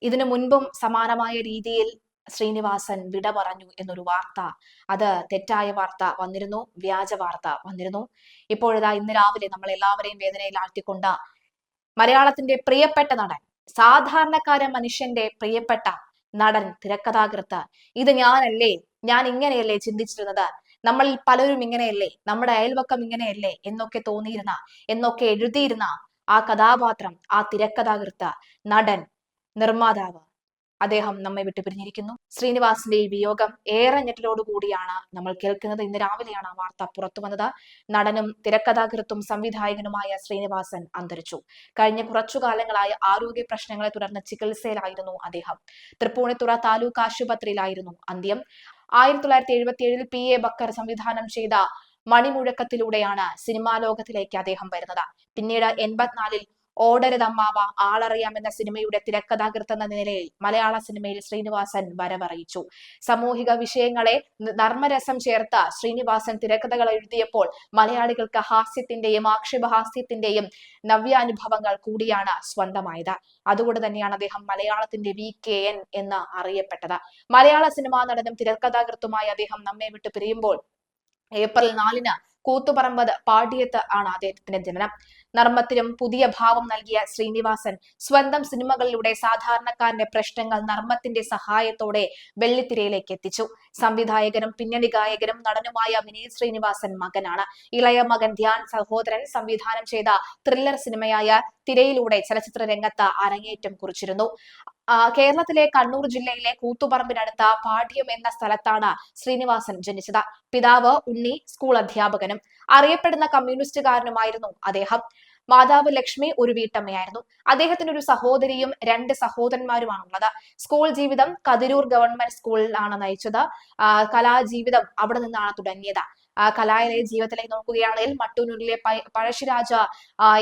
ഇതിനു മുൻപും സമാനമായ രീതിയിൽ ശ്രീനിവാസൻ വിട പറഞ്ഞു എന്നൊരു വാർത്ത, അത് തെറ്റായ വാർത്ത വന്നിരുന്നു, വ്യാജ വാർത്ത വന്നിരുന്നു. ഇപ്പോഴിതാ ഇന്ന് രാവിലെ നമ്മൾ എല്ലാവരെയും വേദനയിലാഴ്ത്തിക്കൊണ്ട് മലയാളത്തിന്റെ പ്രിയപ്പെട്ട നടൻ, സാധാരണക്കാര മനുഷ്യന്റെ പ്രിയപ്പെട്ട നടൻ, തിരക്കഥാകൃത്ത്, ഇത് ഞാനല്ലേ, ഞാൻ ഇങ്ങനെയല്ലേ ചിന്തിച്ചിരുന്നത്, നമ്മളിൽ പലരും ഇങ്ങനെയല്ലേ, നമ്മുടെ അയൽവക്കം ഇങ്ങനെയല്ലേ എന്നൊക്കെ തോന്നിയിരുന്ന, എന്നൊക്കെ എഴുതിയിരുന്ന ആ കഥാപാത്രം, ആ തിരക്കഥാകൃത്ത്, നടൻ, നിർമ്മാതാവ്, അദ്ദേഹം നമ്മെ വിട്ടു പിരിഞ്ഞിരിക്കുന്നു. ശ്രീനിവാസിന്റെ ഈ വിയോഗം ഏറെ ഞെട്ടലോടുകൂടിയാണ് നമ്മൾ കേൾക്കുന്നത്. ഇന്ന് രാവിലെയാണ് ആ വാർത്ത പുറത്തു വന്നത്. നടനും തിരക്കഥാകൃത്തും സംവിധായകനുമായ ശ്രീനിവാസൻ അന്തരിച്ചു. കഴിഞ്ഞ കുറച്ചു കാലങ്ങളായി ആരോഗ്യ പ്രശ്നങ്ങളെ തുടർന്ന് ചികിത്സയിലായിരുന്നു അദ്ദേഹം. തൃപ്പൂണിത്തുറ താലൂക്ക് ആശുപത്രിയിലായിരുന്നു അന്ത്യം. 1977 PA ബക്കർ സംവിധാനം ചെയ്ത മണിമുഴക്കത്തിലൂടെയാണ് സിനിമാ ലോകത്തിലേക്ക് അദ്ദേഹം വരുന്നത്. പിന്നീട് 84-ൽ ഓടരുതമ്മാവ, ആളറിയാം എന്ന സിനിമയുടെ തിരക്കഥാകൃത്ത് എന്ന നിലയിൽ മലയാള സിനിമയിൽ ശ്രീനിവാസൻ വരവറിയിച്ചു. സാമൂഹിക വിഷയങ്ങളെ നർമ്മരസം ചേർത്ത ശ്രീനിവാസൻ തിരക്കഥകൾ എഴുതിയപ്പോൾ മലയാളികൾക്ക് ഹാസ്യത്തിന്റെയും ആക്ഷേപഹാസ്യത്തിന്റെയും നവ്യാനുഭവങ്ങൾ കൂടിയാണ് സ്വന്തമായത്. അതുകൊണ്ട് തന്നെയാണ് അദ്ദേഹം മലയാളത്തിന്റെ VKN എന്ന് അറിയപ്പെട്ടത്. മലയാള സിനിമാ നടനും തിരക്കഥാകൃത്തുമായി അദ്ദേഹം നമ്മെ വിട്ട് പിരിയുമ്പോൾ ഏപ്രിൽ 4-ന് കൂത്തുപറമ്പ് പാടിയത്ത് ആണ് അദ്ദേഹത്തിന്റെ ജനനം. നർമ്മത്തിനും പുതിയ ഭാവം നൽകിയ ശ്രീനിവാസൻ സ്വന്തം സിനിമകളിലൂടെ സാധാരണക്കാരന്റെ പ്രശ്നങ്ങൾ നർമ്മത്തിന്റെ സഹായത്തോടെ വെള്ളിത്തിരയിലേക്ക് എത്തിച്ചു. സംവിധായകനും പിന്നണി ഗായകനും നടനുമായ വിനീത് ശ്രീനിവാസൻ മകനാണ്. ഇളയ മകൻ ധ്യാൻ സഹോദരൻ സംവിധാനം ചെയ്ത ത്രില്ലർ സിനിമയായ തിരയിലൂടെ ചലച്ചിത്ര രംഗത്ത് അരങ്ങേറ്റം കുറിച്ചിരുന്നു. കേരളത്തിലെ കണ്ണൂർ ജില്ലയിലെ കൂത്തുപറമ്പിനടുത്ത പാഠ്യം എന്ന സ്ഥലത്താണ് ശ്രീനിവാസൻ ജനിച്ചത്. പിതാവ് ഉണ്ണി സ്കൂൾ അധ്യാപകനും അറിയപ്പെടുന്ന കമ്മ്യൂണിസ്റ്റുകാരനുമായിരുന്നു അദ്ദേഹം. മാതാവ് ലക്ഷ്മി ഒരു വീട്ടമ്മയായിരുന്നു. അദ്ദേഹത്തിന് ഒരു സഹോദരിയും 2 സഹോദരന്മാരുമാണുള്ളത്. സ്കൂൾ ജീവിതം കതിരൂർ ഗവൺമെന്റ് സ്കൂളിലാണ് നയിച്ചത്. കലാജീവിതം അവിടെ നിന്നാണ് തുടങ്ങിയത്. കലാലയ ജീവിതത്തിലേക്ക് നോക്കുകയാണെങ്കിൽ മട്ടന്നൂരിലെ പഴശ്ശിരാജ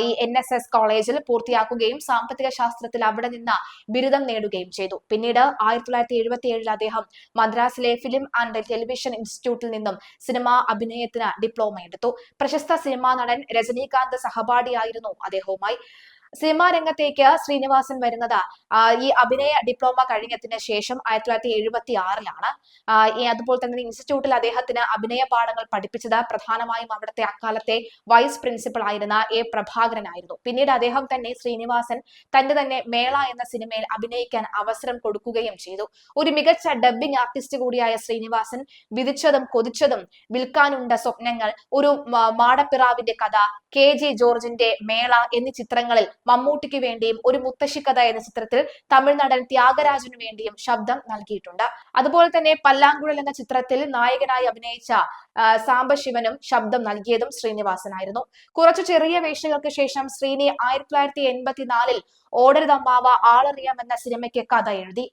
ഈ NSS കോളേജിൽ പൂർത്തിയാക്കുകയും സാമ്പത്തിക ശാസ്ത്രത്തിൽ അവിടെ നിന്ന് ബിരുദം നേടുകയും ചെയ്തു. പിന്നീട് 1977-ൽ അദ്ദേഹം മദ്രാസിലെ ഫിലിം ആൻഡ് ടെലിവിഷൻ ഇൻസ്റ്റിറ്റ്യൂട്ടിൽ നിന്നും സിനിമാ അഭിനയത്തിന് ഡിപ്ലോമ എടുത്തു. പ്രശസ്ത സിനിമാ നടൻ രജനീകാന്ത് സഹപാഠിയായിരുന്നു അദ്ദേഹവുമായി. സിനിമാ രംഗത്തേക്ക് ശ്രീനിവാസൻ വരുന്നത് ഈ അഭിനയ ഡിപ്ലോമ കഴിഞ്ഞതിന് ശേഷം 1976-ലാണ്. അതുപോലെ തന്നെ ഇൻസ്റ്റിറ്റ്യൂട്ടിൽ അദ്ദേഹത്തിന് അഭിനയ പാഠങ്ങൾ പഠിപ്പിച്ചത് പ്രധാനമായും അവിടുത്തെ അക്കാലത്തെ വൈസ് പ്രിൻസിപ്പൽ ആയിരുന്ന A പ്രഭാകരനായിരുന്നു. പിന്നീട് അദ്ദേഹം തന്നെ ശ്രീനിവാസൻ തന്റെ തന്നെ മേള എന്ന സിനിമയിൽ അഭിനയിക്കാൻ അവസരം കൊടുക്കുകയും ചെയ്തു. ഒരു മികച്ച ഡബ്ബിംഗ് ആർട്ടിസ്റ്റ് കൂടിയായ ശ്രീനിവാസൻ വിധിച്ചതും കൊതിച്ചതും, വിൽക്കാനുണ്ട സ്വപ്നങ്ങൾ, ഒരു മാടപ്പിറാവിന്റെ കഥ, KG ജോർജിന്റെ മേള എന്നീ ചിത്രങ്ങളിൽ മമ്മൂട്ടിക്ക് വേണ്ടിയും ഒരു മുത്തശ്ശിക്കഥ എന്ന ചിത്രത്തിൽ തമിഴ് നടൻ ത്യാഗരാജനു വേണ്ടിയും ശബ്ദം നൽകിയിട്ടുണ്ട്. അതുപോലെ തന്നെ പല്ലാങ്കുഴൽ എന്ന ചിത്രത്തിൽ നായകനായി അഭിനയിച്ച സാംബശിവനും ശബ്ദം നൽകിയതും ശ്രീനിവാസനായിരുന്നു. കുറച്ചു ചെറിയ വേഷങ്ങൾക്ക് ശേഷം ശ്രീനി 1984-ൽ ഓടരുതമ്മാവ, ആളറിയാം എന്ന സിനിമയ്ക്ക് കഥ എഴുതി.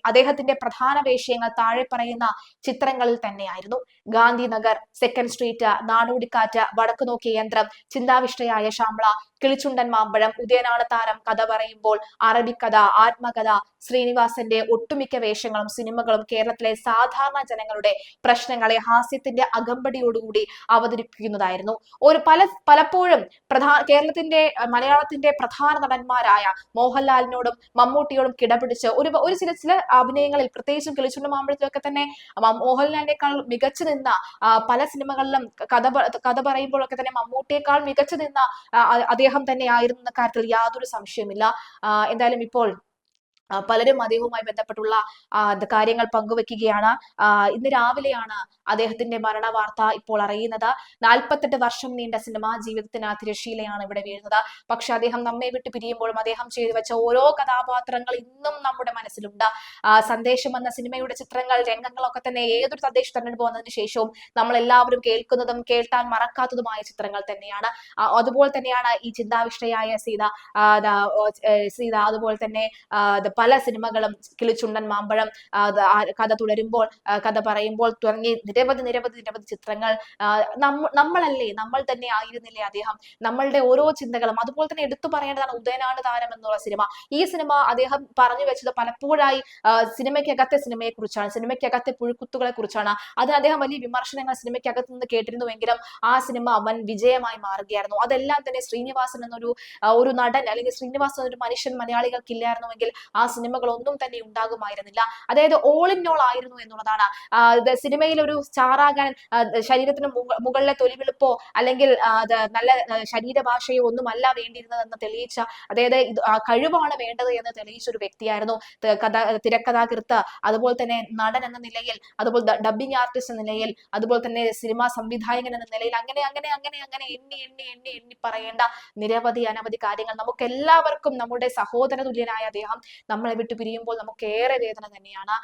അദ്ദേഹത്തിന്റെ പ്രധാന വേഷങ്ങൾ താഴെ പറയുന്ന ചിത്രങ്ങളിൽ തന്നെയായിരുന്നു: ഗാന്ധിനഗർ, സെക്കൻഡ് സ്ട്രീറ്റ്, നാടോടിക്കാറ്റ്, വടക്കുനോക്കിയ യന്ത്രം, ചിന്താവിഷ്ടയായ ശ്യാമള, കിളിച്ചുണ്ടൻ മാമ്പഴം, ഉദയനാണ് താരം, കഥ പറയുമ്പോൾ, അറബിക്കഥ, ആത്മകഥ. ശ്രീനിവാസന്റെ ഒട്ടുമിക്ക വേഷങ്ങളും സിനിമകളും കേരളത്തിലെ സാധാരണ ജനങ്ങളുടെ പ്രശ്നങ്ങളെ ഹാസ്യത്തിന്റെ അകമ്പടിയോടുകൂടി അവതരിപ്പിക്കുന്നതായിരുന്നു. പലപ്പോഴും മലയാളത്തിന്റെ പ്രധാന നടന്മാരായ മോഹൻലാലിനോടും മമ്മൂട്ടിയോടും കിടപിടിച്ച് ഒരു ചില അഭിനയങ്ങളിൽ, പ്രത്യേകിച്ചും കിളിച്ചുണ്ടൻ മാമ്പഴത്തിലൊക്കെ തന്നെ മോഹൻലാലിനേക്കാൾ മികച്ചു നിന്ന പല സിനിമകളിലും കഥ പറയുമ്പോഴൊക്കെ തന്നെ മമ്മൂട്ടിയേക്കാൾ മികച്ചു നിന്ന അദ്ദേഹം തന്നെ ആയിരുന്നു എന്ന കാര്യത്തിൽ യാതൊരു സംശയമില്ല. എന്തായാലും ഇപ്പോൾ പലരും അദ്ദേഹവുമായി ബന്ധപ്പെട്ടുള്ള കാര്യങ്ങൾ പങ്കുവെക്കുകയാണ്. ഇന്ന് രാവിലെയാണ് അദ്ദേഹത്തിന്റെ മരണ വാർത്ത ഇപ്പോൾ അറിയുന്നത്. 48 വർഷം നീണ്ട സിനിമാ ജീവിതത്തിന് തിരശ്ശീലയാണ് ഇവിടെ വീഴുന്നത്. പക്ഷെ അദ്ദേഹം നമ്മെ വിട്ട് പിരിയുമ്പോഴും അദ്ദേഹം ചെയ്തു വെച്ച ഓരോ കഥാപാത്രങ്ങൾ ഇന്നും നമ്മുടെ മനസ്സിലുണ്ട്. സന്ദേശം എന്ന സിനിമയുടെ ചിത്രങ്ങൾ, രംഗങ്ങളൊക്കെ തന്നെ ഏതൊരു തദ്ദേശ തെരഞ്ഞെടുപ്പ് വന്നതിന് ശേഷവും നമ്മൾ എല്ലാവരും കേൾക്കുന്നതും കേൾക്കാൻ മറക്കാത്തതുമായ ചിത്രങ്ങൾ തന്നെയാണ്. അതുപോലെ തന്നെയാണ് ഈ ചിന്താവിഷ്ടയായ സീത, അതുപോലെ തന്നെ പല സിനിമകളും, കിളിച്ചുണ്ടൻ മാമ്പഴം, കഥ തുടരുമ്പോൾ, കഥ പറയുമ്പോൾ തുടങ്ങി നിരവധി ചിത്രങ്ങൾ. നമ്മളല്ലേ, നമ്മൾ തന്നെ ആയിരുന്നില്ലേ അദ്ദേഹം? നമ്മളുടെ ഓരോ ചിന്തകളും. അതുപോലെ തന്നെ എടുത്തു പറയേണ്ടതാണ് ഉദയനാണ് താരം എന്നുള്ള സിനിമ. ഈ സിനിമ അദ്ദേഹം പറഞ്ഞു വെച്ചത് പലപ്പോഴായി സിനിമയ്ക്കകത്തെ സിനിമയെ കുറിച്ചാണ്, സിനിമയ്ക്കകത്തെ പുഴുക്കുത്തുകളെ കുറിച്ചാണ്. അതിന് അദ്ദേഹം വലിയ വിമർശനങ്ങൾ സിനിമയ്ക്കകത്ത് നിന്ന് കേട്ടിരുന്നുവെങ്കിലും ആ സിനിമ വൻ വിജയമായി മാറുകയായിരുന്നു. അതെല്ലാം തന്നെ ശ്രീനിവാസൻ എന്നൊരു നടൻ, അല്ലെങ്കിൽ ശ്രീനിവാസൻ എന്നൊരു മനുഷ്യൻ മലയാളികൾക്ക് ഇല്ലായിരുന്നുവെങ്കിൽ ആ സിനിമകളൊന്നും തന്നെ ഉണ്ടാകുമായിരുന്നില്ല. അതായത് ഓൾ ഇൻ ഓൾ ആയിരുന്നു എന്നുള്ളതാണ്. സിനിമയിൽ ഒരു സ്റ്റാറാകാൻ ശരീരത്തിന് മുകളിലെ തൊലിവെളുപ്പോ അല്ലെങ്കിൽ നല്ല ശരീരഭാഷയോ ഒന്നുമല്ല വേണ്ടിയിരുന്നതെന്ന് തെളിയിച്ച, അതായത് കഴിവാണ് വേണ്ടത് എന്ന് തെളിയിച്ച ഒരു വ്യക്തിയായിരുന്നു. തിരക്കഥാകൃത്ത്, അതുപോലെ തന്നെ നടൻ എന്ന നിലയിൽ, അതുപോലെ ഡബിംഗ് ആർട്ടിസ്റ്റ് എന്ന നിലയിൽ, അതുപോലെ തന്നെ സിനിമാ സംവിധായകൻ എന്ന നിലയിൽ, അങ്ങനെ അങ്ങനെ അങ്ങനെ അങ്ങനെ എണ്ണി എണ്ണി എണ്ണി എണ്ണി പറയേണ്ട നിരവധി അനവധി കാര്യങ്ങൾ. നമുക്ക് എല്ലാവർക്കും നമ്മുടെ സഹോദര തുല്യനായ അദ്ദേഹം നമ്മളെ വിട്ടു പിരിയുമ്പോൾ നമുക്ക് ഏറെ വേദന തന്നെയാണ്.